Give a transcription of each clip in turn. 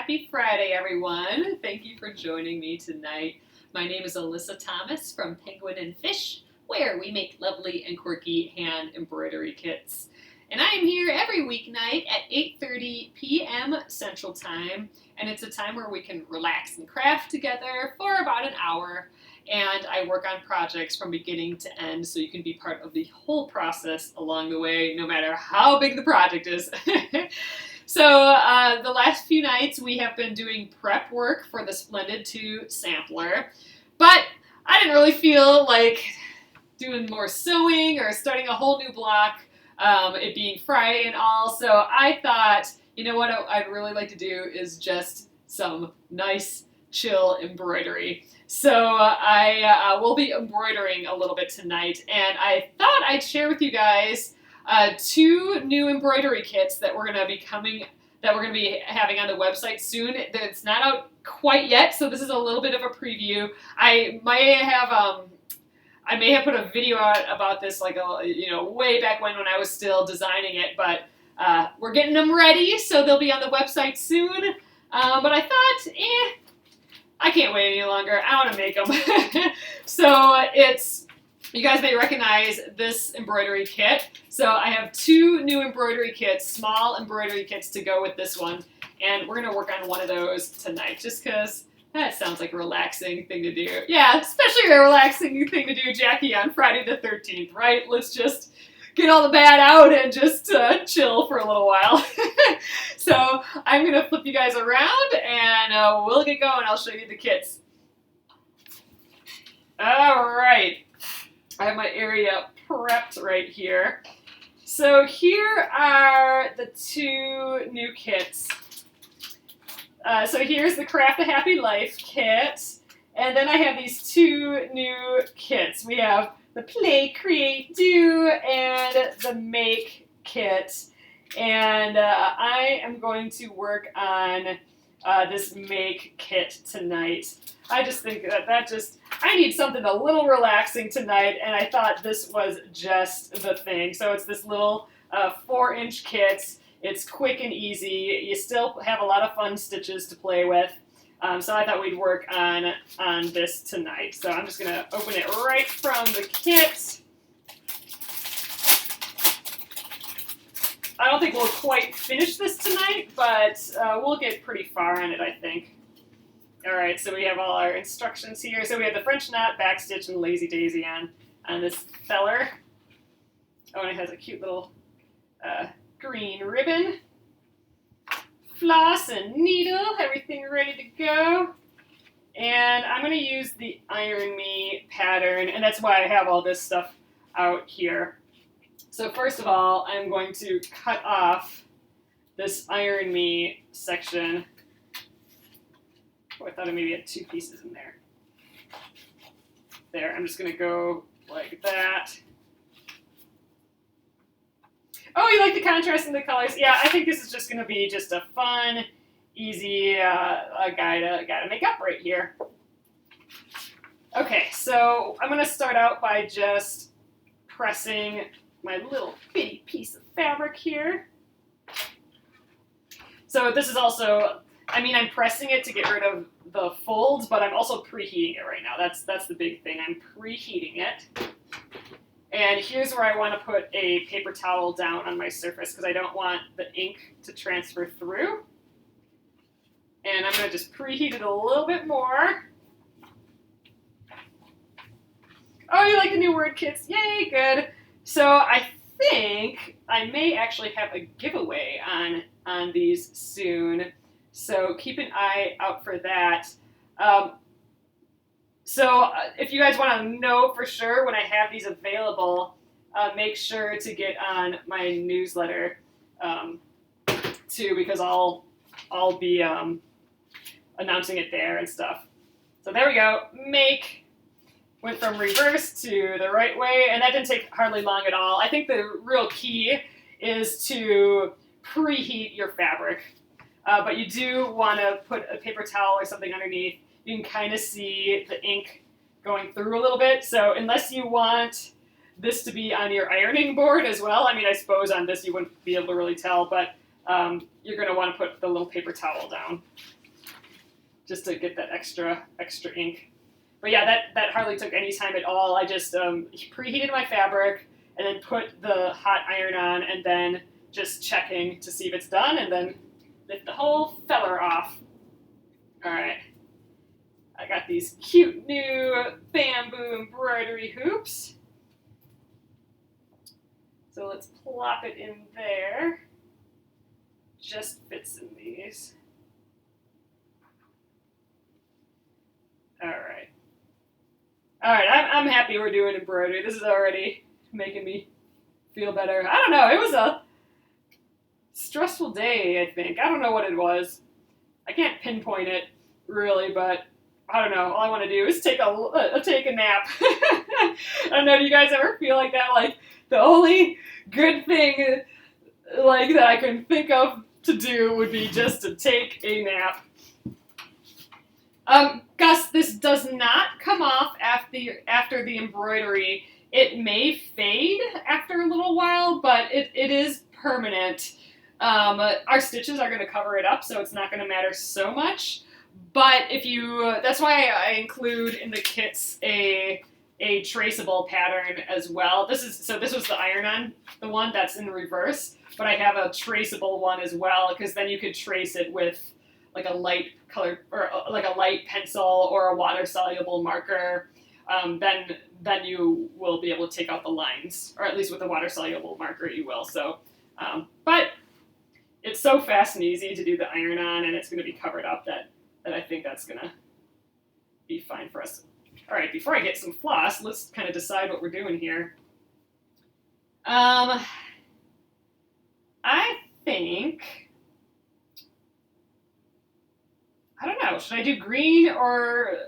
Happy Friday, everyone. Thank you for joining me tonight. My name is Alyssa Thomas from Penguin and Fish, where we make lovely and quirky hand embroidery kits. And I am here every weeknight at 8:30 p.m. Central Time, and it's a time where we can relax and craft together for about an hour. And I work on projects from beginning to end, so you can be part of the whole process along the way, no matter how big the project is. So the last few nights we have been doing prep work for the Splendid 2 sampler, but I didn't really feel like doing more sewing or starting a whole new block, it being Friday and all, so I thought, you know what I'd really like to do is just some nice, chill embroidery. So I will be embroidering a little bit tonight, and I thought I'd share with you guys two new embroidery kits that we're going to be having on the website soon. It's not out quite yet, so this is a little bit of a preview. I may have put a video out about this way back when I was still designing it, but we're getting them ready, so they'll be on the website soon. But I thought, I can't wait any longer. I want to make them. So you guys may recognize this embroidery kit. So I have two new embroidery kits, small embroidery kits to go with this one. And we're going to work on one of those tonight, just because that sounds like a relaxing thing to do. Yeah, especially a relaxing thing to do, Jackie, on Friday the 13th, right? Let's just get all the bad out and just chill for a little while. So I'm going to flip you guys around and we'll get going. I'll show you the kits. All right. I have my area prepped right here. So here are the two new kits. So here's the Craft a Happy Life kit. And then I have these two new kits. We have the Play, Create, Do, and the Make kit. And I am going to work on this Make kit tonight. I just think I need something a little relaxing tonight, and I thought this was just the thing. So it's this little 4-inch kit. It's quick and easy. You still have a lot of fun stitches to play with. So I thought we'd work on this tonight. So I'm just going to open it right from the kit. I don't think we'll quite finish this tonight, but we'll get pretty far on it, I think. All right, so we have all our instructions here. So we have the French knot, backstitch, and lazy daisy on this feller. Oh, and it has a cute little green ribbon. Floss and needle, everything ready to go. And I'm going to use the Iron Me pattern, and that's why I have all this stuff out here. So first of all, I'm going to cut off this Iron Me section. Oh, I thought I maybe had two pieces in there. There, I'm just going to go like that. Oh, you like the contrast in the colors? Yeah, I think this is just going to be just a fun, easy guy to make up right here. Okay, so I'm going to start out by just pressing my little bitty piece of fabric here. So this is also, I'm pressing it to get rid of the folds, but I'm also preheating it right now. That's the big thing. I'm preheating it. And here's where I want to put a paper towel down on my surface because I don't want the ink to transfer through. And I'm going to just preheat it a little bit more. Oh, you like the new word kits? Yay, good. So I think I may actually have a giveaway on these soon. So keep an eye out for that. So if you guys want to know for sure when I have these available, make sure to get on my newsletter too, because I'll be announcing it there and stuff. So there we go. Make went from reverse to the right way, and that didn't take hardly long at all. I think the real key is to preheat your fabric. But you do want to put a paper towel or something underneath. You can kind of see the ink going through a little bit. So unless you want this to be on your ironing board as well, I suppose on this you wouldn't be able to really tell, but you're going to want to put the little paper towel down just to get that extra ink. But yeah, that hardly took any time at all. I just preheated my fabric and then put the hot iron on and then just checking to see if it's done and then lift the whole feller off. All right. I got these cute new bamboo embroidery hoops. So let's plop it in there. Just fits in these. All right. All right, I'm happy we're doing embroidery. This is already making me feel better. I don't know, it was a stressful day, I think. I don't know what it was. I can't pinpoint it, really, but I don't know. All I want to do is take a nap. I don't know, do you guys ever feel like that? Like, the only good thing like that I can think of to do would be just to take a nap. Gus, this does not come off after the embroidery. It may fade after a little while, but it is permanent. Our stitches are going to cover it up, so it's not going to matter so much. But that's why I include in the kits a traceable pattern as well. This was the iron-on, the one that's in reverse, but I have a traceable one as well, because then you could trace it with like a light color or like a light pencil or a water-soluble marker. Then you will be able to take out the lines, or at least with a water-soluble marker you will. So, but it's so fast and easy to do the iron-on, and it's going to be covered up that I think that's going to be fine for us. All right, before I get some floss, let's kind of decide what we're doing here. I think, I don't know, should I do green or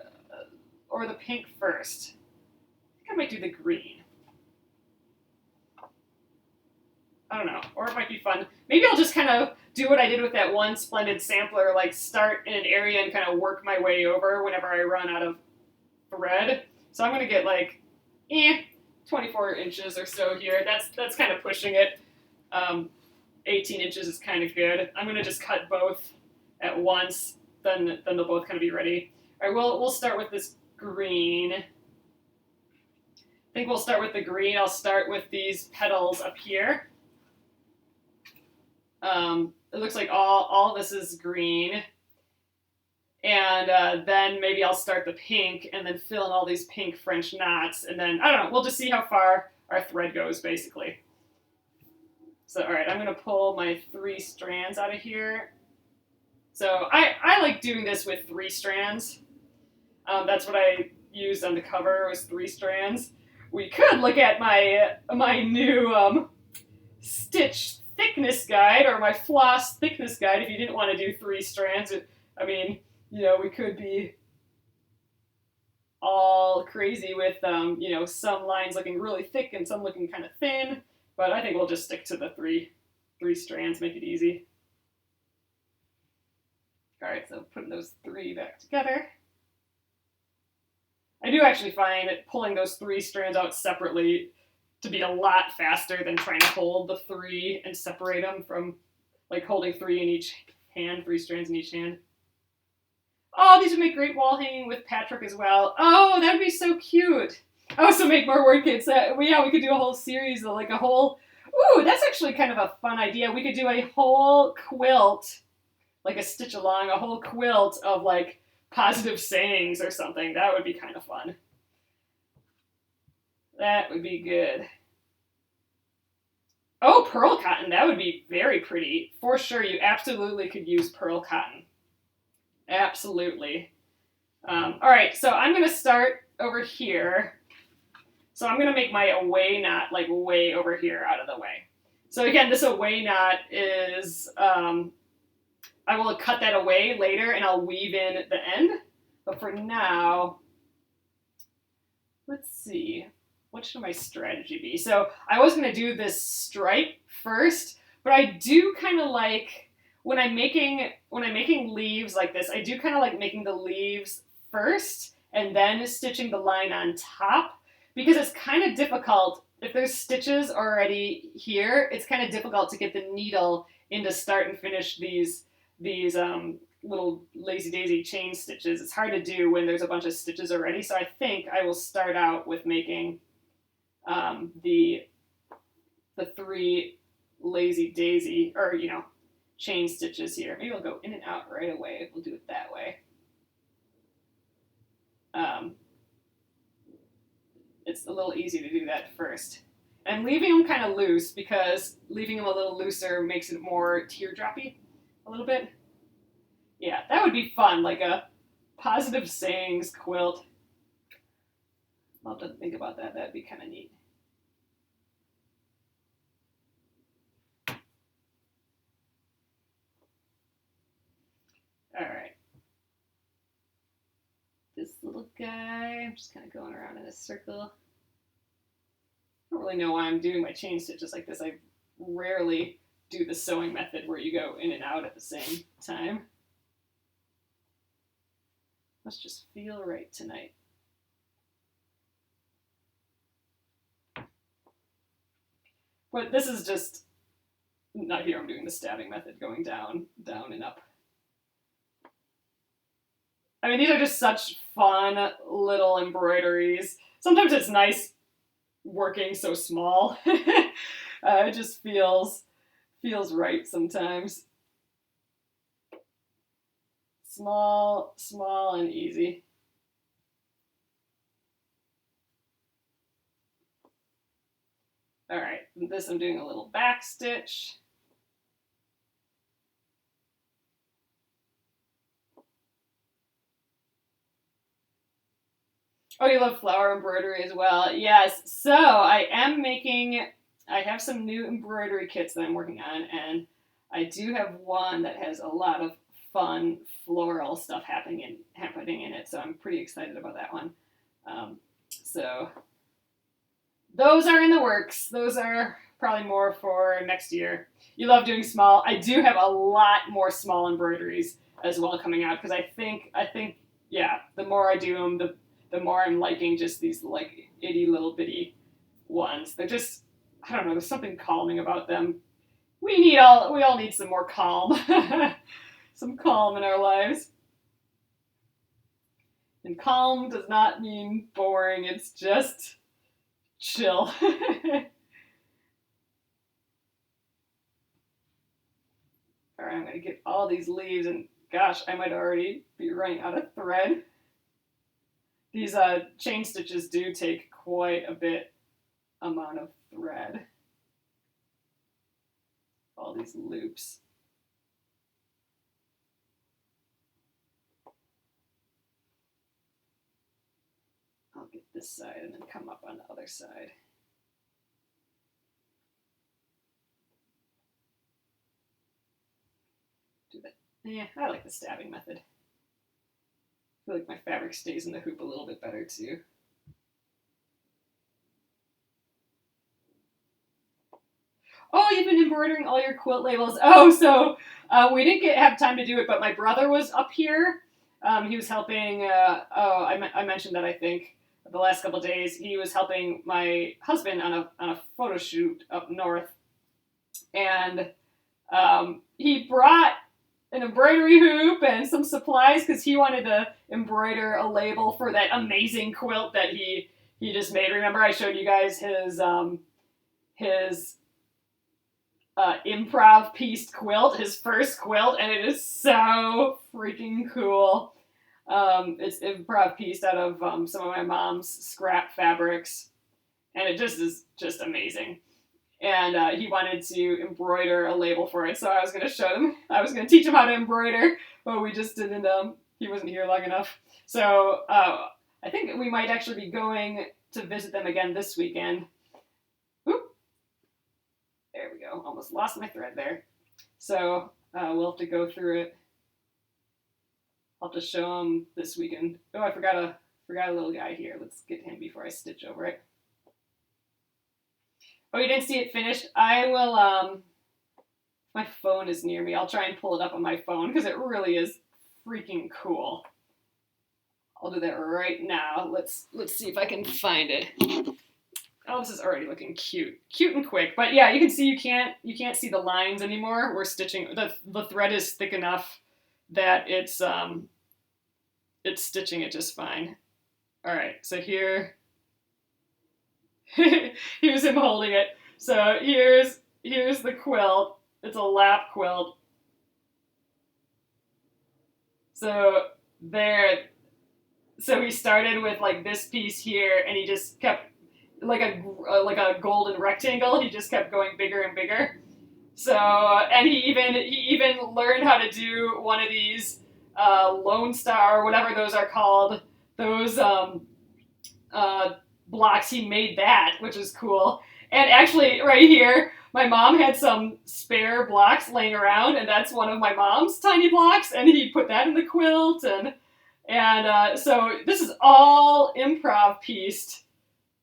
the pink first? I think I might do the green. I don't know, or it might be fun. Maybe I'll just kind of do what I did with that one splendid sampler, like start in an area and kind of work my way over whenever I run out of thread. So I'm going to get like 24 inches or so here. That's kind of pushing it. 18 inches is kind of good. I'm going to just cut both at once, then they'll both kind of be ready. All right, we'll start with this green. I think we'll start with the green. I'll start with these petals up here. It looks like all this is green. And then maybe I'll start the pink and then fill in all these pink French knots. And then, I don't know, we'll just see how far our thread goes, basically. So, all right, I'm going to pull my 3 strands out of here. So I like doing this with 3 strands. That's what I used on the cover, was 3 strands. We could look at my new stitch thickness guide, or my floss thickness guide, if you didn't want to do 3 strands. I mean, you know, we could be all crazy with, you know, some lines looking really thick and some looking kind of thin, but I think we'll just stick to the 3 strands, make it easy. All right, so putting those 3 back together. I do actually find that pulling those 3 strands out separately to be a lot faster than trying to hold the 3 and separate them from, like, holding 3 in each hand, 3 strands in each hand. Oh, these would make great wall hanging with Patrick as well. Oh, that would be so cute. I also make more word kits. We could do a whole series, like a whole... Ooh, that's actually kind of a fun idea. We could do a whole quilt, like a stitch along, a whole quilt of, like, positive sayings or something. That would be kind of fun. That would be good. Oh, pearl cotton. That would be very pretty. For sure, you absolutely could use pearl cotton. Absolutely. All right, so I'm going to start over here. So I'm going to make my away knot like way over here out of the way. So again, this away knot is, I will cut that away later and I'll weave in the end. But for now, let's see. What should my strategy be? So I was going to do this stripe first, but I do kind of like, when I'm making leaves like this, I do kind of like making the leaves first and then stitching the line on top, because it's kind of difficult. If there's stitches already here, it's kind of difficult to get the needle in to start and finish these little lazy daisy chain stitches. It's hard to do when there's a bunch of stitches already, so I think I will start out with making the 3 lazy daisy, or chain stitches here. Maybe I'll go in and out right away. We'll do it that way. It's a little easy to do that first. And leaving them kind of loose, because leaving them a little looser makes it more teardroppy a little bit. Yeah, that would be fun, like a positive sayings quilt. I'll have to think about that. That'd be kind of neat. All right. This little guy, I'm just kind of going around in a circle. I don't really know why I'm doing my chain stitches like this. I rarely do the sewing method where you go in and out at the same time. Must just feel right tonight. But this is just, not here I'm doing the stabbing method, going down, down and up. I mean, these are just such fun little embroideries. Sometimes it's nice working so small. It just feels right sometimes. Small, small and easy. All right, this I'm doing a little back stitch. Oh, you love flower embroidery as well? Yes. So I have some new embroidery kits that I'm working on, and I do have one that has a lot of fun floral stuff happening in it. So I'm pretty excited about that one. So those are in the works. Those are probably more for next year. You love doing small. I do have a lot more small embroideries as well coming out, because I think yeah, the more I do them, the more I'm liking just these like itty little bitty ones. They're just, I don't know, there's something calming about them. We all need some more calm. Some calm in our lives. And calm does not mean boring, it's just chill. Alright, I'm gonna get all these leaves, and gosh, I might already be running out of thread. These chain stitches do take quite a bit amount of thread. All these loops. I'll get this side and then come up on the other side. Do that. Yeah, I like the stabbing method. I feel like my fabric stays in the hoop a little bit better too. Oh, you've been embroidering all your quilt labels. Oh, so we didn't have time to do it, but my brother was up here. He was helping, I mentioned that, I think, the last couple of days. He was helping my husband on a photo shoot up north. And he brought an embroidery hoop and some supplies because he wanted to embroider a label for that amazing quilt that he just made. Remember, I showed you guys his improv pieced quilt, his first quilt, and it is so freaking cool. It's improv pieced out of some of my mom's scrap fabrics, and it just is just amazing. And he wanted to embroider a label for it, so I was going to show him. I was going to teach him how to embroider, but we just didn't. He wasn't here long enough. So I think we might actually be going to visit them again this weekend. Oop. There we go. Almost lost my thread there. So we'll have to go through it. I'll have to show him this weekend. Oh, I forgot a little guy here. Let's get him before I stitch over it. Oh, you didn't see it finished? I will, my phone is near me. I'll try and pull it up on my phone because it really is freaking cool. I'll do that right now. Let's see if I can find it. Oh, this is already looking cute and quick. But yeah, you can see you can't see the lines anymore. We're stitching the thread is thick enough that it's stitching it just fine. All right, so here's him holding it. So here's the quilt. It's a lap quilt. So there. So he started with like this piece here, and he just kept like a golden rectangle. He just kept going bigger and bigger. So and he even learned how to do one of these Lone Star, whatever those are called. Those blocks. He made that, which is cool. And actually, right here, my mom had some spare blocks laying around, and that's one of my mom's tiny blocks. And he put that in the quilt, and so this is all improv pieced.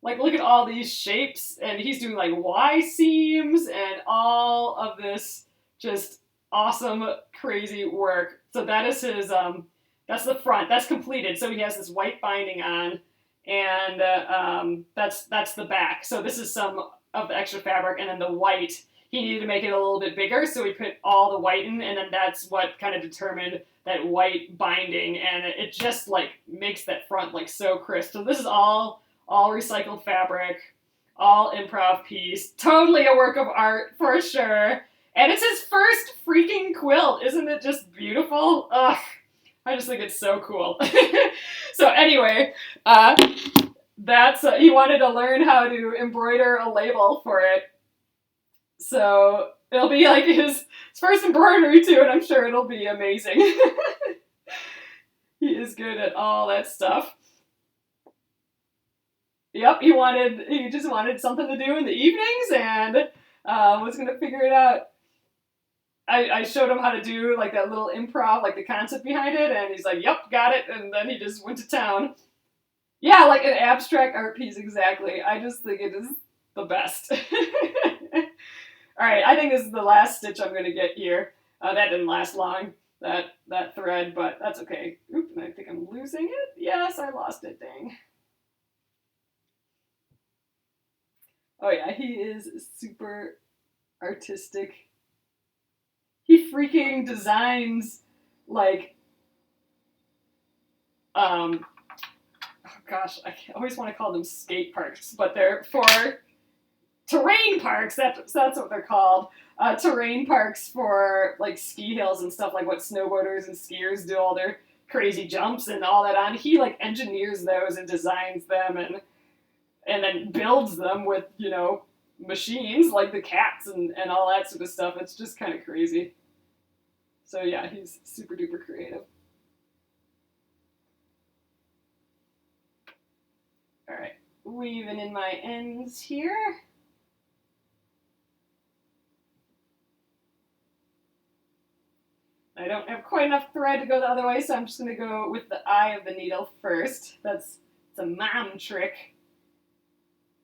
Like, look at all these shapes, and he's doing like Y seams and all of this just awesome, crazy work. So that is his, that's the front. That's completed. So he has this white binding on, and that's the back. So this is some of the extra fabric, and then the white, he needed to make it a little bit bigger, so we put all the white in, and then that's what kind of determined that white binding, and it just like makes that front like so crisp. So this is all recycled fabric, all improv piece, totally a work of art for sure. And it's his first freaking quilt. Isn't it just beautiful? Ugh, I just think it's so cool. So anyway, that's he wanted to learn how to embroider a label for it. So it'll be like his first embroidery too, and I'm sure it'll be amazing. He is good at all that stuff. Yep, he just wanted something to do in the evenings, and was gonna figure it out. I showed him how to do like that little improv, like the concept behind it, and he's like, "Yep, got it," and then he just went to town. Yeah, like an abstract art piece, exactly. I just think it is the best. All right, I think this is the last stitch I'm gonna get here. That didn't last long, that thread, but that's okay. Oop, and I think I'm losing it. Yes, I lost it. Dang. Oh yeah, he is super artistic. He freaking designs like oh gosh, I always want to call them skate parks, but they're for terrain parks. That's what they're called. Terrain parks for like ski hills and stuff, like what snowboarders and skiers do all their crazy jumps and all that on. He like engineers those and designs them and then builds them with, machines like the cats and all that sort of stuff. It's just kind of crazy. So yeah, he's super duper creative. All right, weaving in my ends here. I don't have quite enough thread to go the other way, so I'm just going to go with the eye of the needle first. It's a mom trick,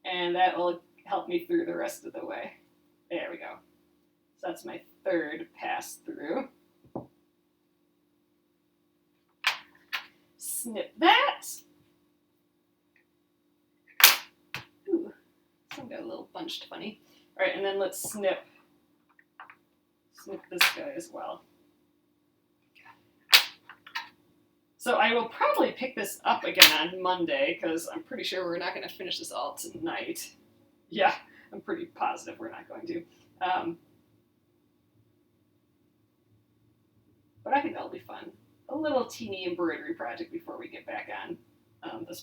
and that will help me through the rest of the way. There we go. So that's my third pass through. Snip that. Ooh, some got a little bunched funny. All right, and then let's snip this guy as well. So I will probably pick this up again on Monday, because I'm pretty sure we're not going to finish this all tonight. Yeah, I'm pretty positive we're not going to. But I think that'll be fun. A little teeny embroidery project before we get back on the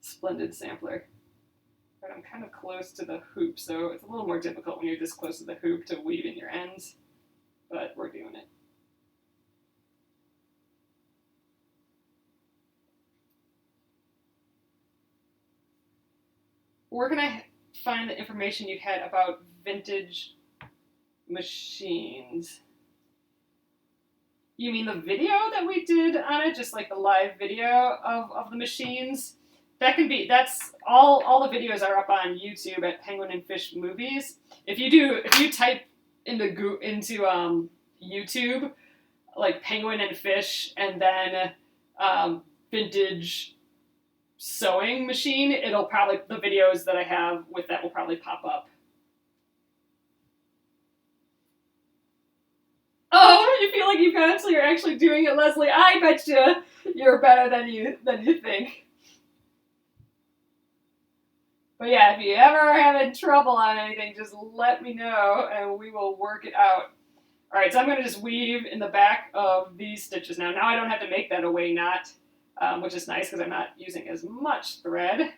splendid sampler. But I'm kind of close to the hoop, so it's a little more difficult when you're this close to the hoop to weave in your ends. But we're doing it. We're going to find the information you had about vintage machines. You mean the video that we did on it? Just like the live video of the machines? That's all the videos are up on YouTube at Penguin and Fish Movies. If you type into YouTube, like Penguin and Fish, and then vintage sewing machine, it'll probably, the videos that I have with that will probably pop up. Oh, you feel like you've got it, so you're actually doing it, Leslie. I bet you're better than you think. But yeah, if you ever are having trouble on anything, just let me know and we will work it out. All right, so I'm going to just weave in the back of these stitches now. Now I don't have to make that away knot, which is nice because I'm not using as much thread.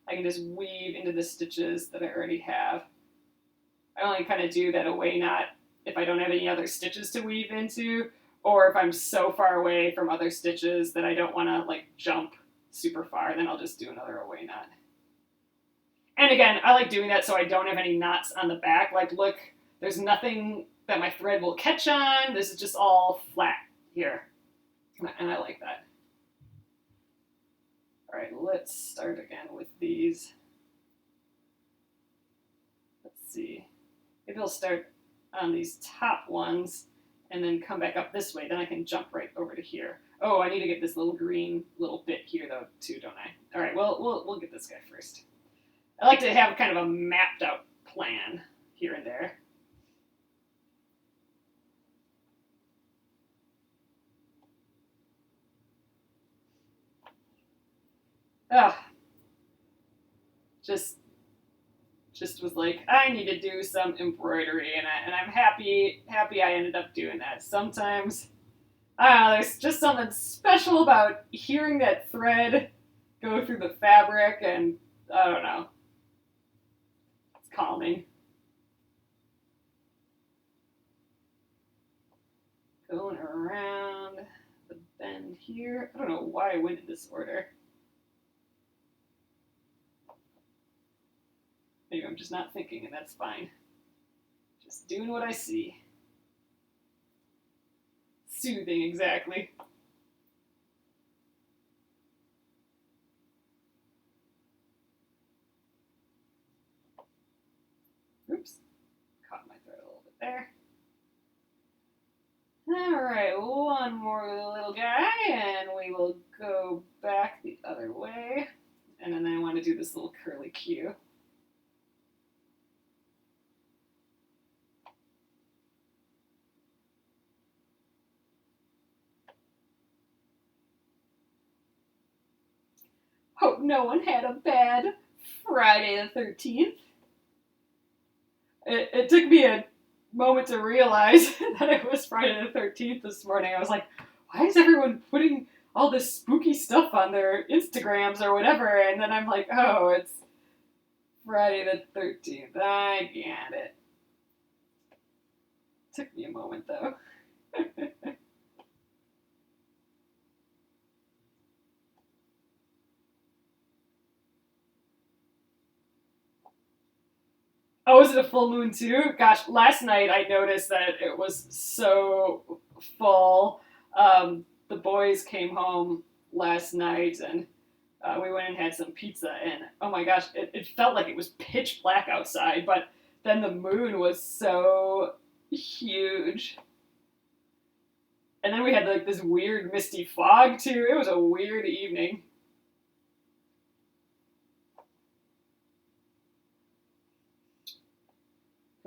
I can just weave into the stitches that I already have. I only kind of do that away knot if I don't have any other stitches to weave into, or if I'm so far away from other stitches that I don't want to like jump super far, then I'll just do another away knot. And again, I like doing that so I don't have any knots on the back. Like, look, there's nothing that my thread will catch on. This is just all flat here. And I like that. All right, let's start again with these. Let's see. Maybe I'll start on these top ones and then come back up this way. Then I can jump right over to here. Oh, I need to get this little green little bit here though too, don't I? All right, well, we'll get this guy first. I like to have kind of a mapped out plan here and there. Just was like, I need to do some embroidery, and I'm happy I ended up doing that. Sometimes, I don't know, there's just something special about hearing that thread go through the fabric, and I don't know, it's calming. Going around the bend here. I don't know why I went in this order. Maybe I'm just not thinking, and that's fine. Just doing what I see. Soothing, exactly. Oops. Caught my thread a little bit there. All right, one more little guy, and we will go back the other way. And then I want to do this little curly Q. Hope no one had a bad Friday the 13th. It took me a moment to realize that it was Friday the 13th this morning. I was like, why is everyone putting all this spooky stuff on their Instagrams or whatever? And then I'm like, oh, it's Friday the 13th. I get it. Took me a moment, though. Oh, is it a full moon too? Gosh, last night I noticed that it was so full. The boys came home last night and we went and had some pizza, and oh my gosh, it felt like it was pitch black outside, but then the moon was so huge. And then we had like this weird misty fog too. It was a weird evening.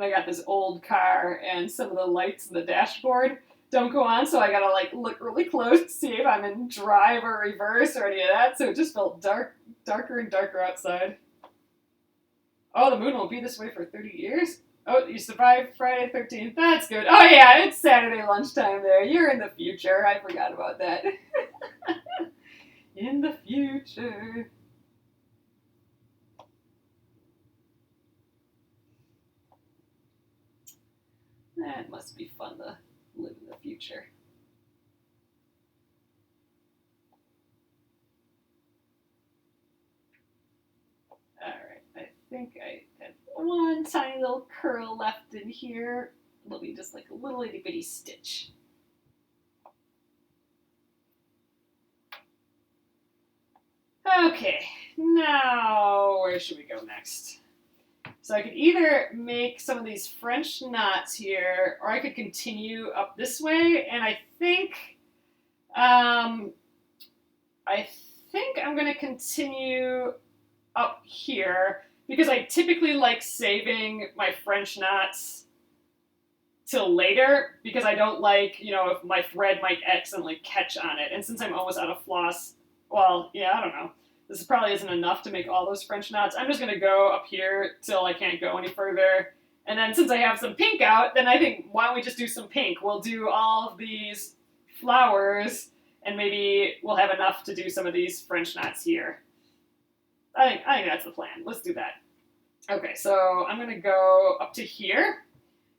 I got this old car, and some of the lights in the dashboard don't go on, so I gotta like look really close to see if I'm in drive or reverse or any of that. So it just felt darker and darker outside. Oh, the moon won't be this way for 30 years? Oh, you survived Friday 13th. That's good. Oh yeah, it's Saturday lunchtime there. You're in the future. I forgot about that. In the future. That must be fun to live in the future. Alright, I think I have one tiny little curl left in here. It'll be just like a little itty bitty stitch. Okay, now where should we go next? So I could either make some of these French knots here, or I could continue up this way, and I think think I'm going to continue up here because I typically like saving my French knots till later because I don't like, you know, if my thread might accidentally catch on it. And since I'm almost out of floss, well, yeah, I don't know. This probably isn't enough to make all those French knots. I'm just going to go up here till I can't go any further. And then since I have some pink out, then I think, why don't we just do some pink? We'll do all of these flowers, and maybe we'll have enough to do some of these French knots here. I think that's the plan. Let's do that. Okay, so I'm going to go up to here.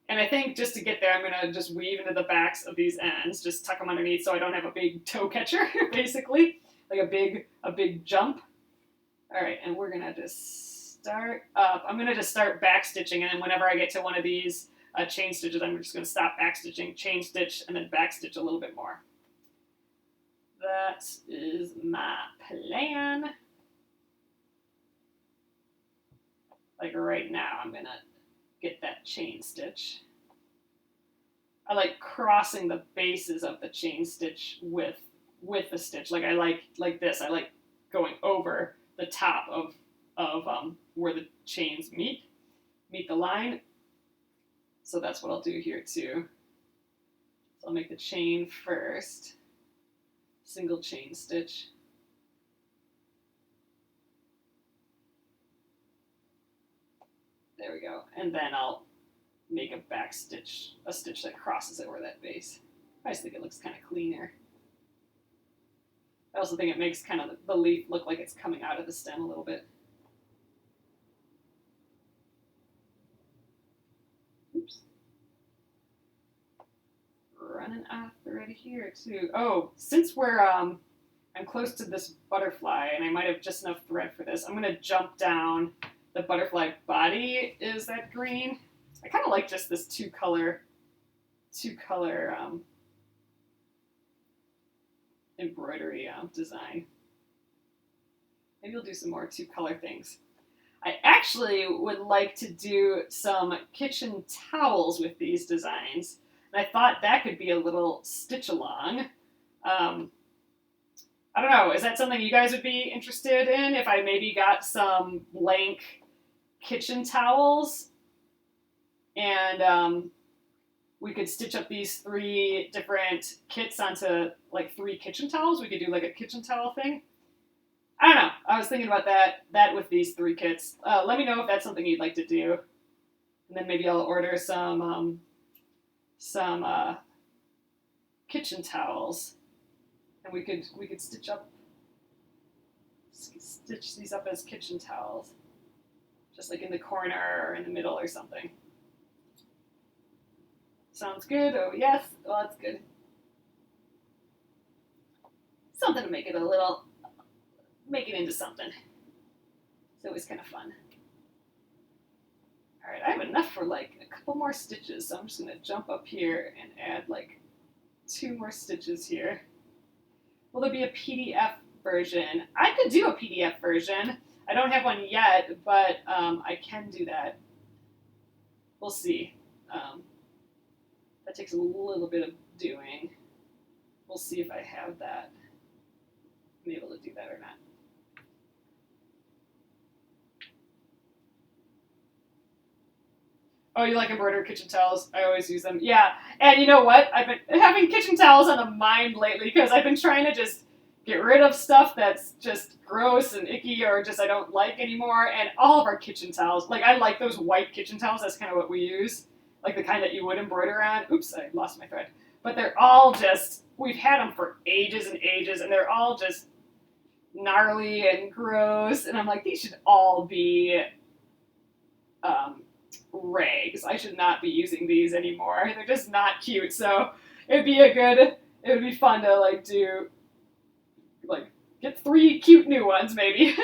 And I think just to get there, I'm going to just weave into the backs of these ends, just tuck them underneath so I don't have a big toe catcher, basically, like a big jump. All right, and we're going to just start up. I'm going to just start back stitching, and then whenever I get to one of these chain stitches, I'm just going to stop back stitching, chain stitch, and then back stitch a little bit more. That is my plan. Like right now, I'm going to get that chain stitch. I like crossing the bases of the chain stitch with the stitch. Like I like this. I like going over the top of where the chains meet the line. So that's what I'll do here too. So I'll make the chain first, single chain stitch. There we go. And then I'll make a back stitch, a stitch that crosses over that base. I just think it looks kind of cleaner. I also think it makes kind of the leaf look like it's coming out of the stem a little bit. Oops. Running off thread here too. Oh, since I'm close to this butterfly and I might have just enough thread for this, I'm going to jump down. The butterfly body is that green. I kind of like just this two color embroidery design. Maybe we'll do some more two color things. I actually would like to do some kitchen towels with these designs. And I thought that could be a little stitch along. I don't know, is that something you guys would be interested in? If I maybe got some blank kitchen towels and we could stitch up these 3 different kits onto like 3 kitchen towels. We could do like a kitchen towel thing. I don't know. I was thinking about that with these 3 kits. Let me know if that's something you'd like to do. And then maybe I'll order some kitchen towels. And we could stitch these up as kitchen towels. Just like in the corner or in the middle or something. Sounds good. Oh, yes. Well, that's good. Something to make it into something. It's always kind of fun. All right, I have enough for like a couple more stitches, so I'm just going to jump up here and add like 2 more stitches here. Will there be a PDF version? I could do a PDF version. I don't have one yet, but I can do that. We'll see. That takes a little bit of doing. We'll see if I have that. I'm able to do that or not. Oh, you like embroidered kitchen towels? I always use them. Yeah, and you know what? I've been having kitchen towels on the mind lately because I've been trying to just get rid of stuff that's just gross and icky or just I don't like anymore. And all of our kitchen towels, like I like those white kitchen towels. That's kind of what we use. Like the kind that you would embroider on. Oops, I lost my thread. But they're all just, we've had them for ages and ages, and they're all just gnarly and gross. And I'm like, these should all be rags. I should not be using these anymore. They're just not cute. So it would be fun to like do, like get 3 cute new ones maybe.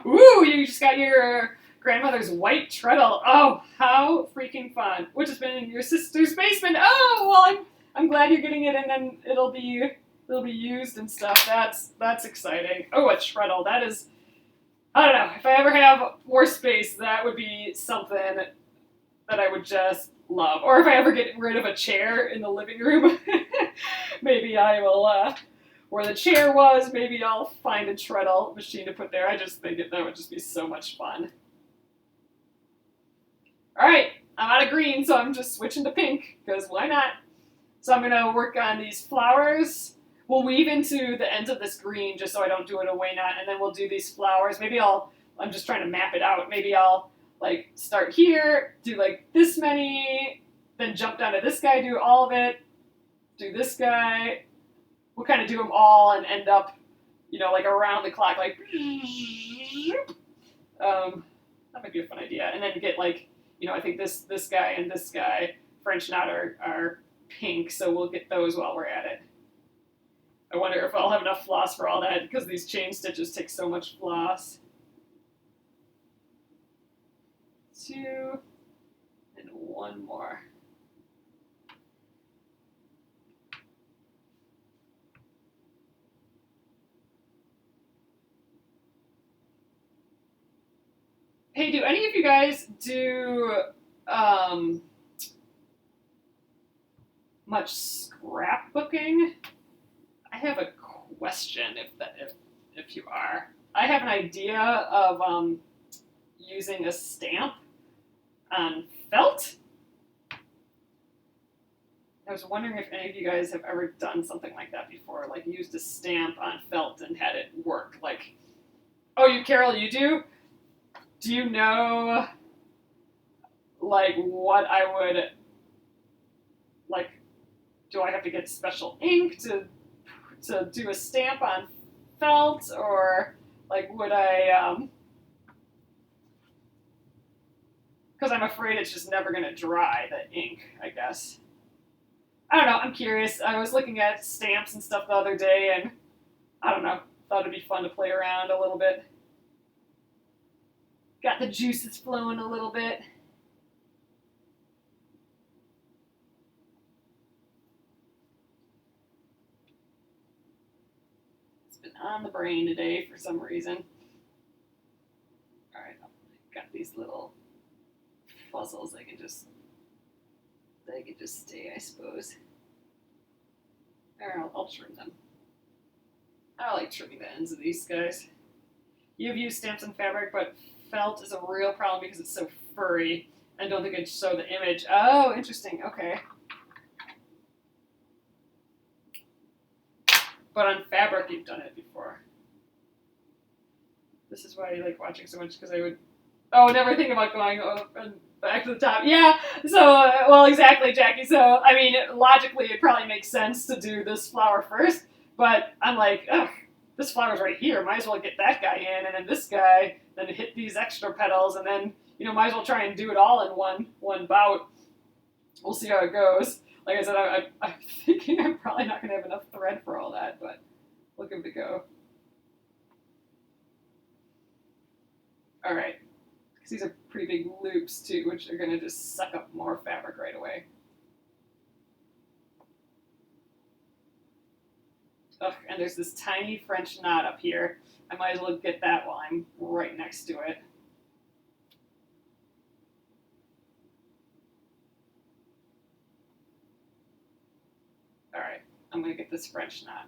Ooh, you just got your grandmother's white treadle. Oh, how freaking fun. Which has been in your sister's basement. Oh, well, I'm glad you're getting it and then it'll be used and stuff. That's exciting. Oh, a treadle. That is, I don't know. If I ever have more space, that would be something that I would just love. Or if I ever get rid of a chair in the living room, maybe I will where the chair was. Maybe I'll find a treadle machine to put there. I just think that would just be so much fun. All right, I'm out of green, so I'm just switching to pink, because why not? So I'm going to work on these flowers. We'll weave into the ends of this green just so I don't do an away knot, and then we'll do these flowers. Maybe I'm just trying to map it out. Maybe I'll like start here, do like this many, then jump down to this guy, do all of it, do this guy. We'll kind of do them all and end up, like around the clock, like, that might be a fun idea. And then get like, I think this guy and this guy, French knot are pink, so we'll get those while we're at it. I wonder if I'll have enough floss for all that, because these chain stitches take so much floss. 2, and 1 more. Hey, do any of you guys do much scrapbooking? I have a question if you are. I have an idea of using a stamp on felt. I was wondering if any of you guys have ever done something like that before, like used a stamp on felt and had it work. Like, oh, Carol, you do? Do you know, like, what I would, like, do I have to get special ink to do a stamp on felt, or, like, would I, because I'm afraid it's just never going to dry, the ink, I guess. I don't know, I'm curious. I was looking at stamps and stuff the other day, and I don't know, thought it'd be fun to play around a little bit. Got the juices flowing a little bit. It's been on the brain today for some reason. All right, got these little fuzzles. They can just stay, I suppose. Or I'll trim them. I like trimming the ends of these guys. You've used stamps and fabric, but felt is a real problem because it's so furry. I don't think I'd show the image. Oh, interesting. Okay. But on fabric, you've done it before. This is why I like watching so much, because I would, never think about going back to the top. Yeah, so, well, exactly, Jackie. So, I mean, logically, it probably makes sense to do this flower first, but I'm like, ugh, this flower's right here. Might as well get that guy in, and then this guy, then hit these extra petals, and then, might as well try and do it all in one bout. We'll see how it goes. Like I said, I'm thinking I'm probably not going to have enough thread for all that, but we'll give it a go. All right, because these are pretty big loops too, which are going to just suck up more fabric right away. Ugh, and there's this tiny French knot up here. I might as well get that while I'm right next to it. All right, I'm going to get this French knot.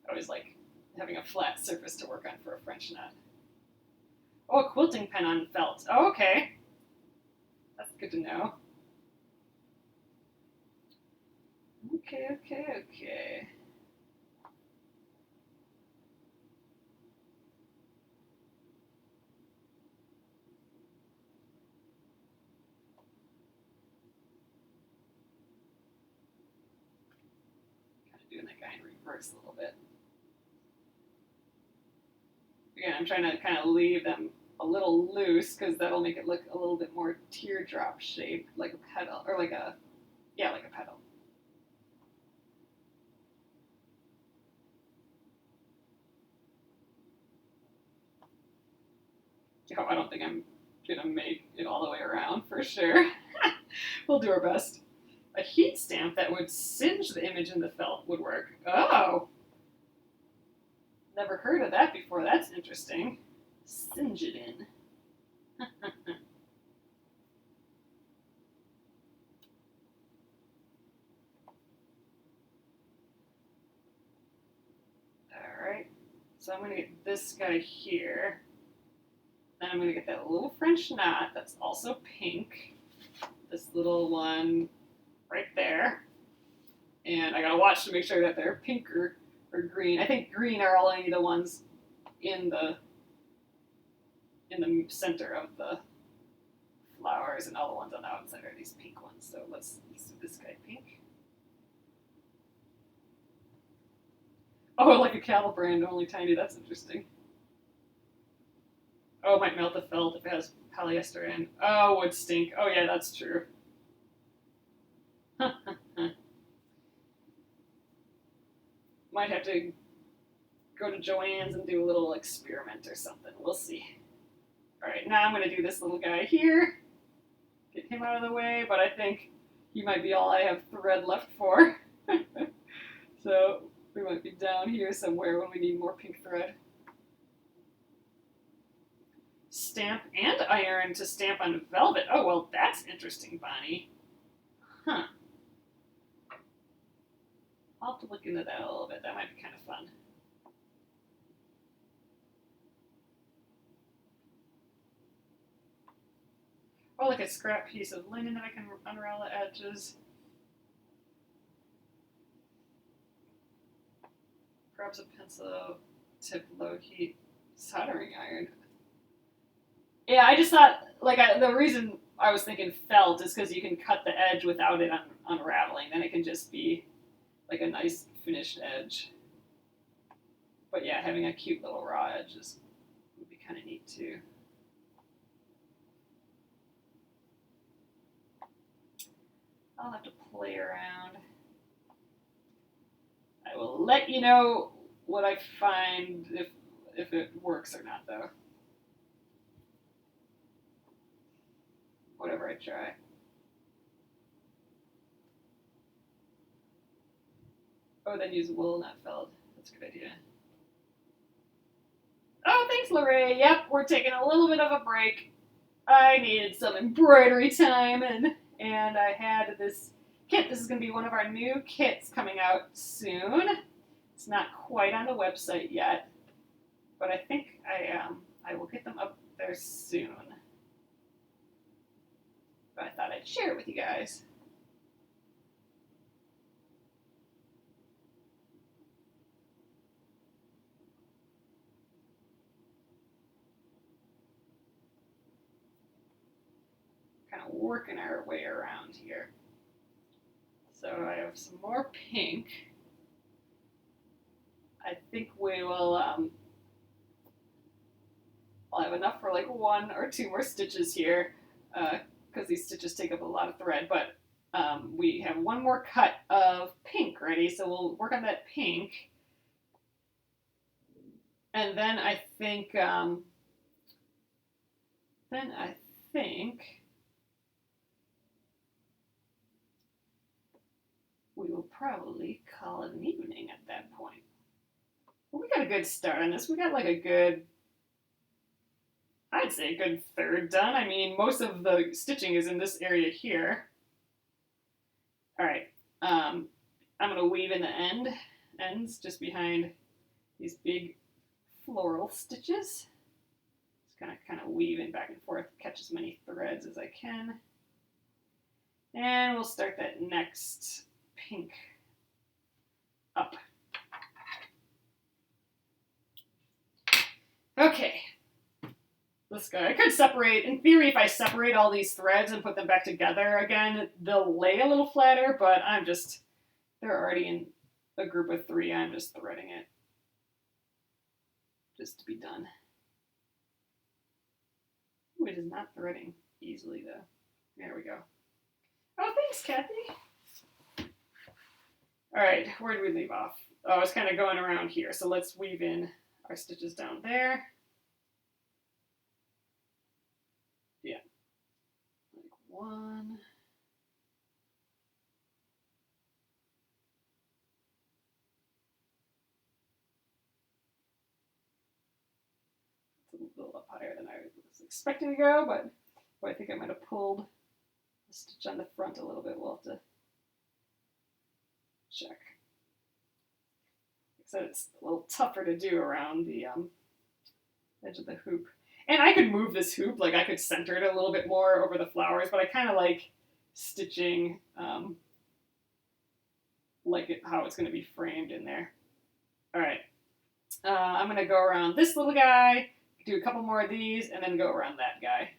I always like having a flat surface to work on for a French knot. Oh, a quilting pen on felt. Oh, okay. That's good to know. Okay. Kind of doing that guy in reverse a little bit. Again, I'm trying to kind of leave them a little loose because that'll make it look a little bit more teardrop shaped, like a petal, or like a petal. Oh, I don't think I'm gonna make it all the way around for sure. We'll do our best. A heat stamp that would singe the image in the felt would work. Oh! Never heard of that before. That's interesting. Singe it in. So I'm going to get this guy here. Then I'm going to get that little French knot that's also pink. This little one right there. And I got to watch to make sure that they're pink or green. I think green are only the ones in the center of the flowers, and all the ones on the outside are these pink ones. So let's do this guy pink. Oh, like a cattle brand, only tiny. That's interesting. Oh, it might melt the felt if it has polyester in. Oh, would stink. Oh, yeah, that's true. Might have to go to Joann's and do a little experiment or something. We'll see. All right, now I'm going to do this little guy here. Get him out of the way, but I think he might be all I have thread left for. So we might be down here somewhere when we need more pink thread. Stamp and iron to stamp on velvet. Oh, well, that's interesting, Bonnie. Huh. I'll have to look into that a little bit. That might be kind of fun. Oh, like a scrap piece of linen that I can unravel the edges. Perhaps a pencil tip low heat soldering iron. Yeah, I just thought, like, the reason I was thinking felt is because you can cut the edge without it unraveling. Then it can just be like a nice finished edge. But yeah, having a cute little raw edge would be kind of neat too. I'll have to play around. I will let you know what I find if it works or not, though. Whatever I try. Oh, then use wool, not felt. That's a good idea. Oh, thanks, Lorraine. Yep, we're taking a little bit of a break. I needed some embroidery time, and I had this kit. This is going to be one of our new kits coming out soon. It's not quite on the website yet, but I think I will get them up there soon. But I thought I'd share it with you guys. Kind of working our way around here. So I have some more pink. I think we will, I'll have enough for like 1 or 2 more stitches here, because these stitches take up a lot of thread, but we have 1 more cut of pink ready, so we'll work on that pink. And then I think, we will probably call it an evening at that point. Well, we got a good start on this. We got like a good, I'd say a good third done. I mean, most of the stitching is in this area here. All right, I'm gonna weave in the ends just behind these big floral stitches. Just kind of weaving back and forth, catch as many threads as I can. And we'll start that next pink up. Okay. This guy, I could separate, in theory, if I separate all these threads and put them back together again, they'll lay a little flatter, but they're already in a group of 3, I'm just threading it. Just to be done. Ooh, it is not threading easily, though. There we go. Oh, thanks, Kathy. All right, where did we leave off? Oh, I was kind of going around here, so let's weave in our stitches down there. Yeah, like 1. It's a little up higher than I was expecting to go, but I think I might have pulled the stitch on the front a little bit. We'll have to check. So it's a little tougher to do around the edge of the hoop. And I could move this hoop, like I could center it a little bit more over the flowers, but I kind of like stitching how it's going to be framed in there. All right, I'm going to go around this little guy, do a couple more of these, and then go around that guy.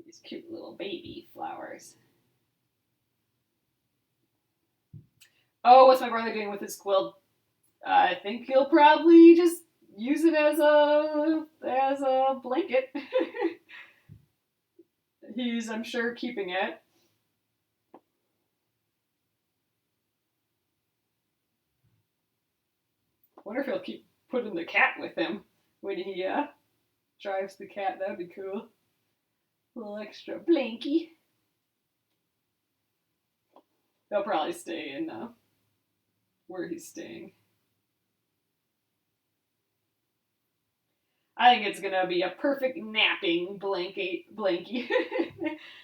These cute little baby flowers. Oh, what's my brother doing with his quilt? I think he'll probably just use it as a blanket. He's, I'm sure, keeping it. I wonder if he'll keep putting the cat with him when he drives the cat. That'd be cool. A little extra blankie. They'll probably stay in where he's staying. I think it's gonna be a perfect napping blankie.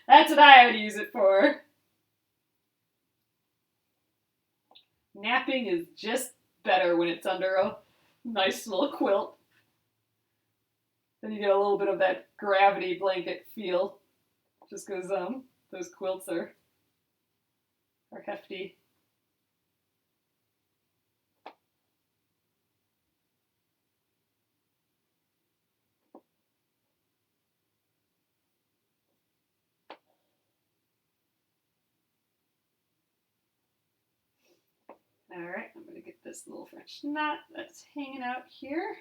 That's what I would use it for. Napping is just better when it's under a nice little quilt. Then you get a little bit of that gravity blanket feel, just because those quilts are hefty. All right, I'm going to get this little French knot that's hanging out here.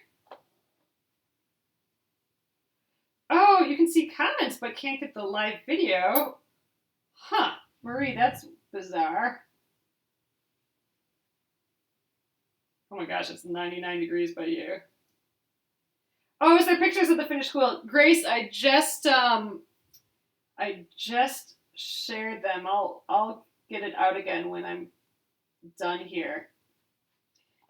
Oh, you can see comments but can't get the live video. Huh, Marie, that's bizarre. Oh my gosh, it's 99 degrees by you. Oh, is there pictures of the finished quilt? Grace, I just shared them. I'll get it out again when I'm done here.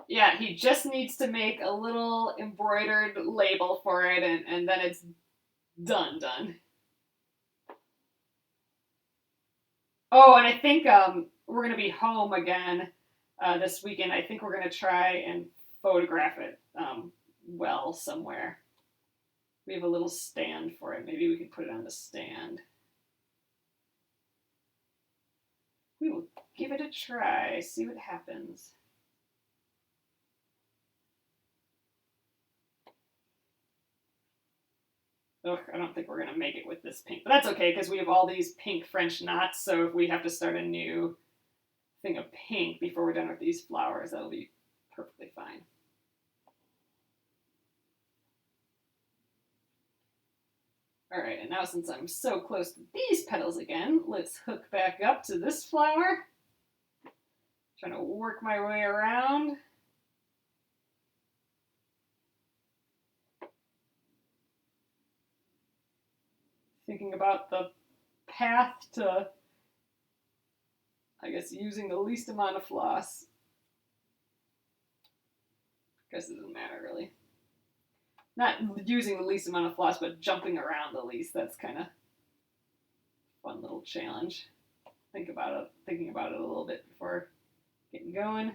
Yeah, he just needs to make a little embroidered label for it, and then it's done. Oh, and I think we're going to be home again this weekend. I think we're going to try and photograph it well somewhere. We have a little stand for it. Maybe we can put it on the stand. We will give it a try, see what happens. Ugh, I don't think we're going to make it with this pink. But that's okay, because we have all these pink French knots, so if we have to start a new thing of pink before we're done with these flowers, that'll be perfectly fine. All right, and now since I'm so close to these petals again, let's hook back up to this flower. Trying to work my way around. Thinking about the path to, I guess, using the least amount of floss. I guess it doesn't matter really. Not using the least amount of floss, but jumping around the least. That's kind of fun little challenge. Thinking about it a little bit before getting going.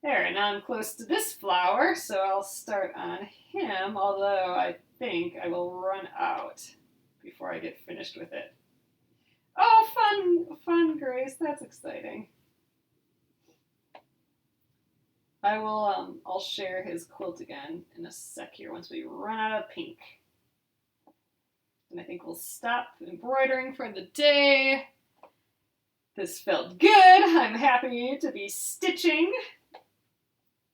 There, and now I'm close to this flower, so I'll start on him, although I think I will run out before I get finished with it. Oh, fun, Grace, that's exciting. I will, I'll share his quilt again in a sec here once we run out of pink. And I think we'll stop embroidering for the day. This felt good. I'm happy to be stitching.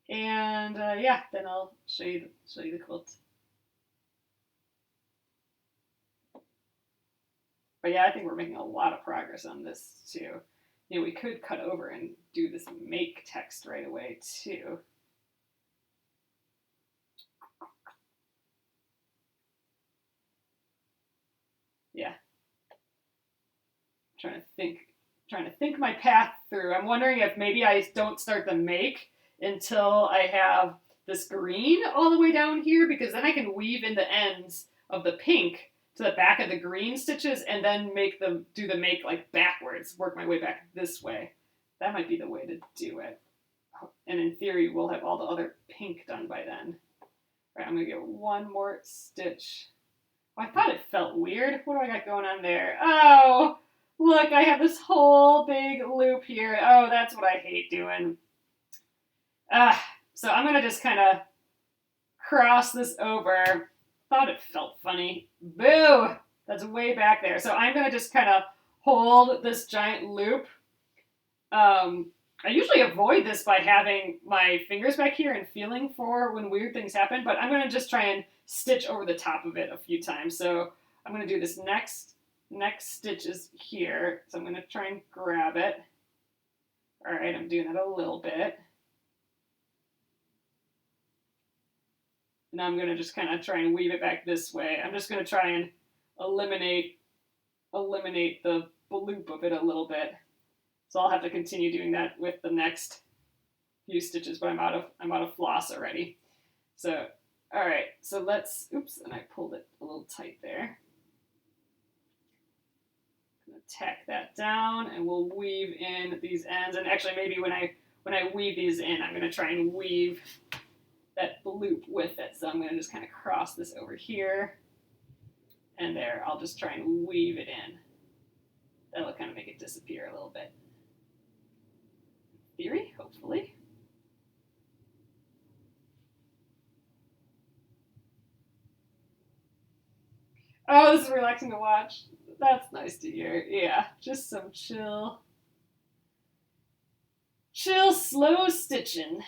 And yeah, then I'll show you the quilt. But yeah, I think we're making a lot of progress on this too. You know, we could cut over and do this make text right away too. Yeah. Trying to think my path through. I'm wondering if maybe I don't start the make until I have this green all the way down here, because then I can weave in the ends of the pink to the back of the green stitches and then do the make like backwards, work my way back this way. That might be the way to do it. And in theory, we'll have all the other pink done by then. All right, I'm gonna get one more stitch. Oh, I thought it felt weird. What do I got going on there? Oh, look, I have this whole big loop here. Oh, that's what I hate doing. So I'm gonna just kind of cross this over. Thought it felt funny. Boo! That's way back there. So I'm gonna just kind of hold this giant loop. I usually avoid this by having my fingers back here and feeling for when weird things happen, but I'm gonna just try and stitch over the top of it a few times. So I'm gonna do this next stitch is here. So I'm gonna try and grab it. All right, I'm doing that a little bit. Now I'm going to just kind of try and weave it back this way. I'm just going to try and eliminate the loop of it a little bit. So I'll have to continue doing that with the next few stitches, but I'm out of floss already. So, all right, so let's, oops, and I pulled it a little tight there. I'm going to tack that down and we'll weave in these ends. And actually maybe when I weave these in, I'm going to try and weave that loop with it. So I'm going to just kind of cross this over here and there. I'll just try and weave it in. That'll kind of make it disappear a little bit. In theory, hopefully. Oh, this is relaxing to watch. That's nice to hear. Yeah, just some chill, slow stitching.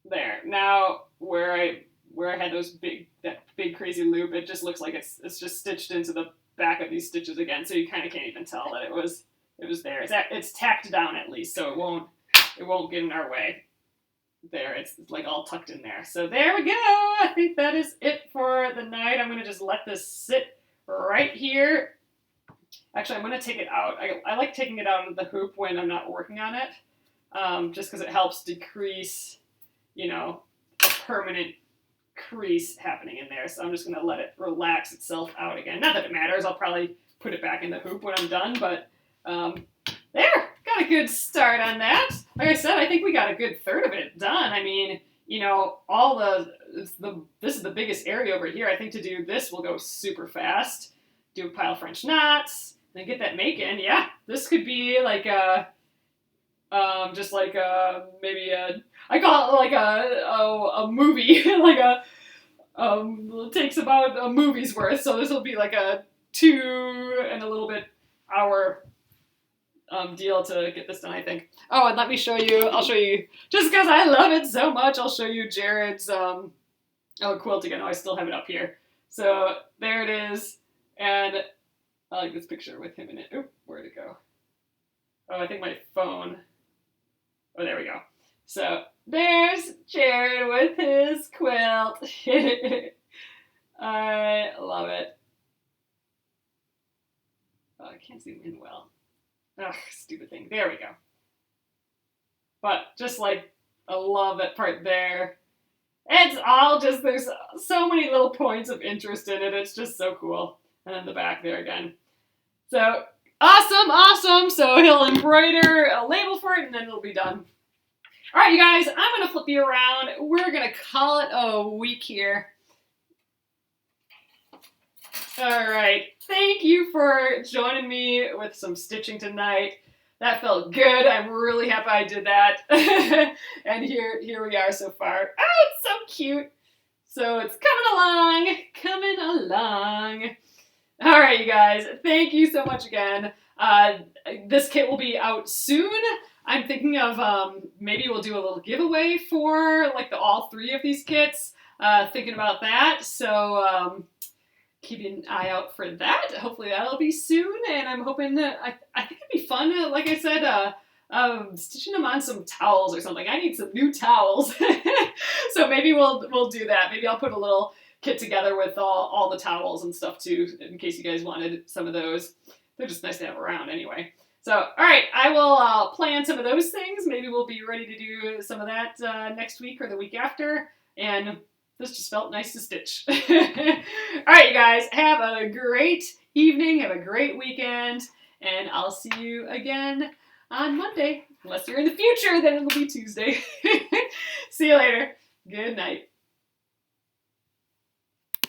There. Now, where I had that big crazy loop, it just looks like it's just stitched into the back of these stitches again, so you kind of can't even tell that it was there. It's tacked down at least, so it won't get in our way. There, it's like all tucked in there. So there we go. I think that is it for the night. I'm gonna just let this sit right here. Actually, I'm gonna take it out. I like taking it out of the hoop when I'm not working on it, just because it helps decrease, permanent crease happening in there. So I'm just going to let it relax itself out again. Not that it matters. I'll probably put it back in the hoop when I'm done, but there, got a good start on that. Like I said, I think we got a good third of it done. I mean, this is the biggest area over here. I think to do this will go super fast. Do a pile of French knots, then get that make in. Yeah, this could be like maybe I call it like a movie, like it takes about a movie's worth. So this will be like a 2 and a little bit hour deal to get this done, I think. Oh, and let me show you. I'll show you just because I love it so much. I'll show you Jared's quilt again. Oh, I still have it up here. So there it is, and I like this picture with him in it. Oop, where'd it go? Oh, I think my phone. Oh, there we go. So there's Jared with his quilt. I love it. Oh, I can't zoom in well. Ugh, stupid thing. There we go. But just like, I love that part there. It's all just, there's so many little points of interest in it. It's just so cool. And then the back there again. So awesome. So he'll embroider a label for it and then it'll be done. All right, you guys, I'm going to flip you around. We're going to call it a week here. All right, thank you for joining me with some stitching tonight. That felt good. I'm really happy I did that. And here we are so far. Oh, it's so cute. So it's coming along. All right, you guys, thank you so much again. This kit will be out soon. I'm thinking of maybe we'll do a little giveaway for like all 3 of these kits. Thinking about that. So keep an eye out for that. Hopefully that'll be soon. And I'm hoping that I think it'd be fun. Like I said, stitching them on some towels or something. I need some new towels. So maybe we'll do that. Maybe I'll put a little kit together with all the towels and stuff too, in case you guys wanted some of those. They're just nice to have around anyway. So, all right, I will plan some of those things. Maybe we'll be ready to do some of that next week or the week after. And this just felt nice to stitch. All right, you guys, have a great evening. Have a great weekend. And I'll see you again on Monday. Unless you're in the future, then it'll be Tuesday. See you later. Good night.